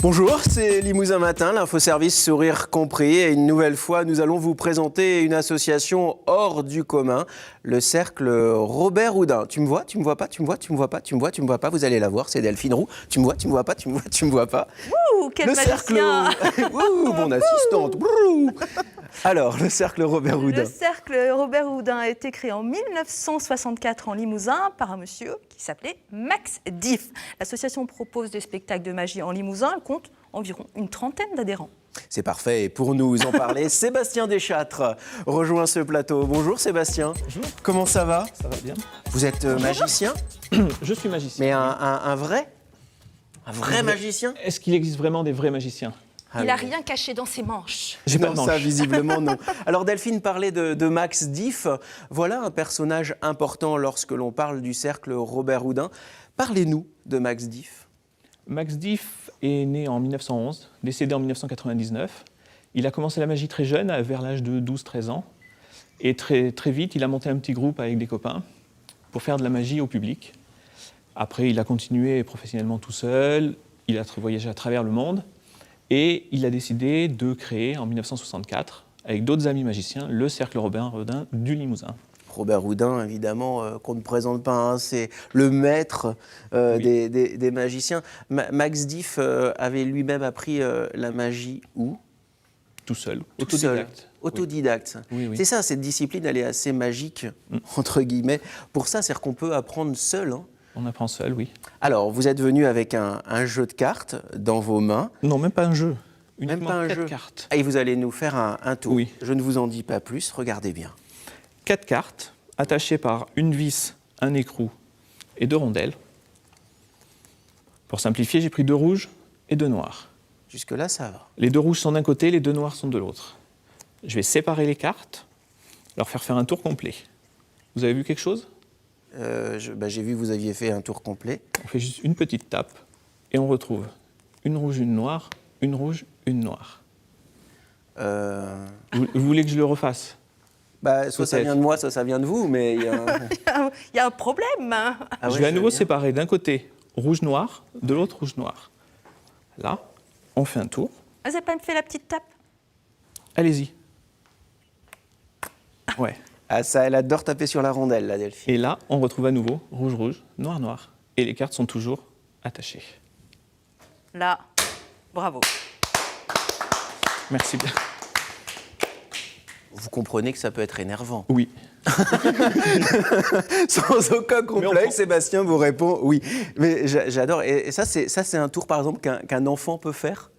Bonjour, c'est Limousin Matin, l'infoservice sourire compris. Et une nouvelle fois, nous allons vous présenter une association hors du commun, le Cercle Robert Houdin. Tu me vois, tu me vois pas, tu me vois, tu me vois pas, tu me vois, tu me vois pas. Vous allez la voir, c'est Delphine Roux. Tu me vois, tu me vois pas, tu me vois, tu me vois pas. Ouh, quel le Cercle... Ouh, mon assistante. Alors, le Cercle Robert Houdin. Le Cercle Robert Houdin a été créé en 1964 en Limousin par un monsieur qui s'appelait Max Diff. L'association propose des spectacles de magie en Limousin. Elle compte environ une trentaine d'adhérents. C'est parfait. Et pour nous en parler, Sébastien Deschâtres rejoint ce plateau. Bonjour Sébastien. Bonjour. Comment ça va? Ça va bien. Vous êtes magicien? Je suis magicien. Mais un vrai? Un vrai magicien? Est-ce qu'il existe vraiment des vrais magiciens? Il n'a rien caché dans ses manches. J'ai pas de Non, ça, manche. visiblement, non. Alors, Delphine parlait de Max Diff. Voilà un personnage important lorsque l'on parle du cercle Robert Houdin. Parlez-nous de Max Diff. Max Diff est né en 1911, décédé en 1999. Il a commencé la magie très jeune, vers l'âge de 12-13 ans. Et très vite, il a monté un petit groupe avec des copains pour faire de la magie au public. Après, il a continué professionnellement tout seul. Il a voyagé à travers le monde. Et il a décidé de créer, en 1964, avec d'autres amis magiciens, le Cercle Robert Houdin du Limousin. Robert Houdin, évidemment, qu'on ne présente pas, hein, c'est le maître Oui. des magiciens. Max Diff avait lui-même appris la magie où? Tout seul, Tout seul. autodidacte. Autodidacte. Oui, oui. C'est ça, cette discipline, elle est assez magique, entre guillemets. Pour ça, c'est-à-dire qu'on peut apprendre seul, hein. On apprend seul, oui. Alors, vous êtes venu avec un jeu de cartes dans vos mains. Non, même pas un jeu. Même Uniquement pas un 4 jeu. cartes. Et vous allez nous faire un tour. Oui. Je ne vous en dis pas plus, regardez bien. 4 cartes, attachées par une vis, un écrou et 2 rondelles. Pour simplifier, j'ai pris 2 rouges et 2 noirs. Jusque-là, ça va. Les 2 rouges sont d'un côté, les 2 noirs sont de l'autre. Je vais séparer les cartes, leur faire un tour complet. Vous avez vu quelque chose? J'ai vu que vous aviez fait un tour complet. On fait juste une petite tape et on retrouve une rouge, une noire, une rouge, une noire. Vous voulez que je le refasse? Soit ça Peut-être. vient de moi, soit ça vient de vous, mais il y a un... Il y a un problème. Hein. Ah ouais, Je vais à nouveau bien. séparer d'un côté rouge-noir, de l'autre rouge-noir. Là, on fait un tour. Vous n'avez pas fait la petite tape? Allez-y. Ouais. Ah ça, elle adore taper sur la rondelle, la Delphine. Et là, on retrouve à nouveau rouge-rouge, noir-noir. Et les cartes sont toujours attachées. Là, bravo. Merci bien. Vous comprenez que ça peut être énervant. Oui. Sans aucun on prend- complexe, Sébastien vous répond oui. Mais j'adore. Et ça, c'est un tour, par exemple, qu'un enfant peut faire?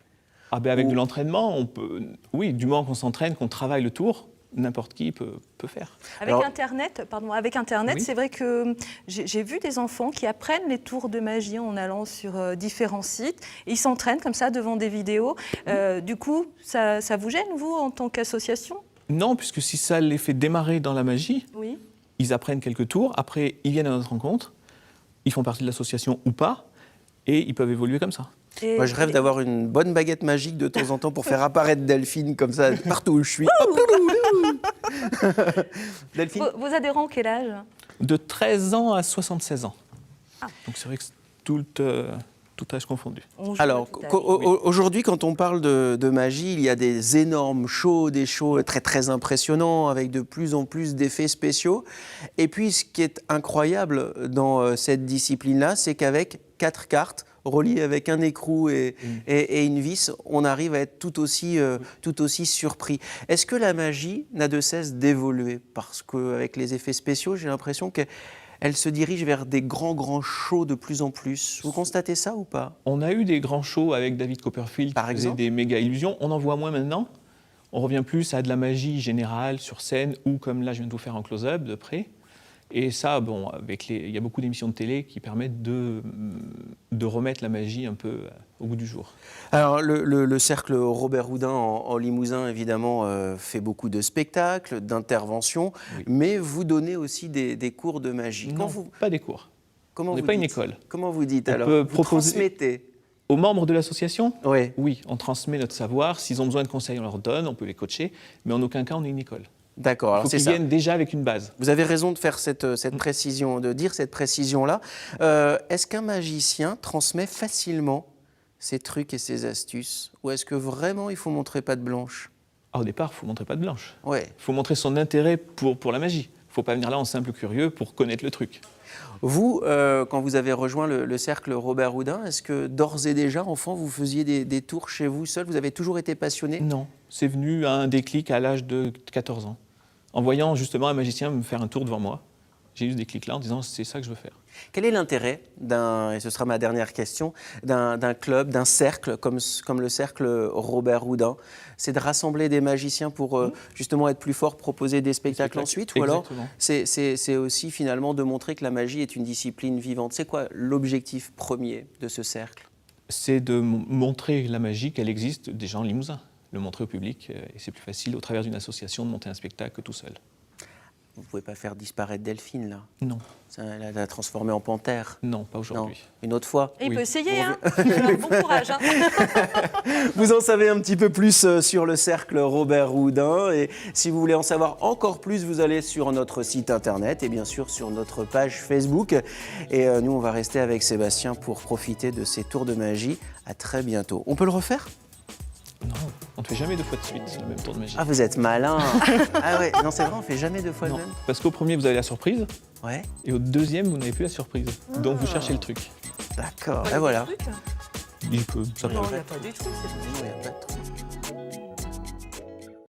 Ah ben avec Ou- de l'entraînement, on peut. Oui, du moment qu'on s'entraîne, qu'on travaille le tour, n'importe qui peut faire. Avec Alors- Internet, Oui. c'est vrai que j'ai vu des enfants qui apprennent les tours de magie en allant sur différents sites. Et ils s'entraînent comme ça devant des vidéos. Du coup, ça vous gêne, vous, en tant qu'association? Non, puisque si ça les fait démarrer dans la magie, Oui. ils apprennent quelques tours, après ils viennent à notre rencontre, ils font partie de l'association ou pas, et ils peuvent évoluer comme ça. Et- Moi, je rêve d'avoir une bonne baguette magique de temps en temps pour faire apparaître Delphine comme ça partout où je suis. Delphine, Vos adhérents, quel âge? De 13 ans à 76 ans. Ah. Donc c'est vrai que c'est tout âge confondu. On joue alors à tout âge. aujourd'hui, quand on parle de magie, il y a des énormes shows, des shows très très impressionnants avec de plus en plus d'effets spéciaux. Et puis, ce qui est incroyable dans cette discipline-là, c'est qu'avec 4 cartes reliées avec un écrou et une vis, on arrive à être tout aussi surpris. Est-ce que la magie n'a de cesse d'évoluer? Parce qu'avec les effets spéciaux, j'ai l'impression qu'elle se dirige vers des grands shows de plus en plus. Vous constatez ça ou pas? On a eu des grands shows avec David Copperfield Par qui faisait exemple des méga illusions. On en voit moins maintenant. On revient plus à de la magie générale sur scène ou comme là je viens de vous faire en close-up de près. Et ça, bon, il y a beaucoup d'émissions de télé qui permettent de remettre la magie un peu au goût du jour. Alors, le cercle Robert Houdin en Limousin, évidemment, fait beaucoup de spectacles, d'interventions, Oui. mais vous donnez aussi des cours de magie. Non, pas des cours. Comment on n'est vous pas une dites école. Comment vous dites On alors? peut Vous proposer- transmettez? Aux membres de l'association, Oui. oui, on transmet notre savoir. S'ils ont besoin de conseils, on leur donne, on peut les coacher. Mais en aucun cas, on est une école. D'accord, Il alors faut c'est qu'ils ça. viennent déjà avec une base. Vous avez raison de faire cette précision, de dire cette précision-là. Est-ce qu'un magicien transmet facilement ces trucs et ces astuces? Ou est-ce que vraiment il faut montrer patte blanche? Ah, au départ, il faut montrer patte blanche. Ouais. Il faut montrer son intérêt pour la magie. Il ne faut pas venir là en simple curieux pour connaître le truc. Vous, quand vous avez rejoint le cercle Robert Houdin, est-ce que d'ores et déjà, enfant, vous faisiez des tours chez vous seul? Vous avez toujours été passionné? Non, c'est venu à un déclic à l'âge de 14 ans. En voyant justement un magicien me faire un tour devant moi, j'ai eu ce déclic-là en disant c'est ça que je veux faire. Quel est l'intérêt et ce sera ma dernière question, d'un club, d'un cercle comme le cercle Robert Houdin? C'est de rassembler des magiciens pour justement être plus forts, proposer des spectacles ensuite? Ou alors Exactement. c'est aussi finalement de montrer que la magie est une discipline vivante? C'est quoi l'objectif premier de ce cercle? C'est de montrer la magie qu'elle existe déjà en Limousin, le montrer au public, et c'est plus facile au travers d'une association de monter un spectacle que tout seul. Vous ne pouvez pas faire disparaître Delphine, là? Non, La transformer en panthère? non, pas Non. aujourd'hui. Une autre fois? Et il Oui. peut essayer, hein. Alors, bon courage. Hein. Vous en savez un petit peu plus sur le cercle Robert Houdin. Et si vous voulez en savoir encore plus, vous allez sur notre site internet et bien sûr sur notre page Facebook. Et nous, on va rester avec Sébastien pour profiter de ces tours de magie. À très bientôt. On peut le refaire? Non, on ne fait jamais 2 fois de suite le même tour de magie. Ah, vous êtes malin. Ah ouais, non, c'est vrai, on fait jamais 2 fois Non, le même. parce qu'au premier, vous avez la surprise, Ouais, et au deuxième, vous n'avez plus la surprise. Donc vous cherchez le truc. d'accord. Et voilà. Il peut, ça peut. Non, il n'y a pas du tout. Non, il n'y a pas de truc.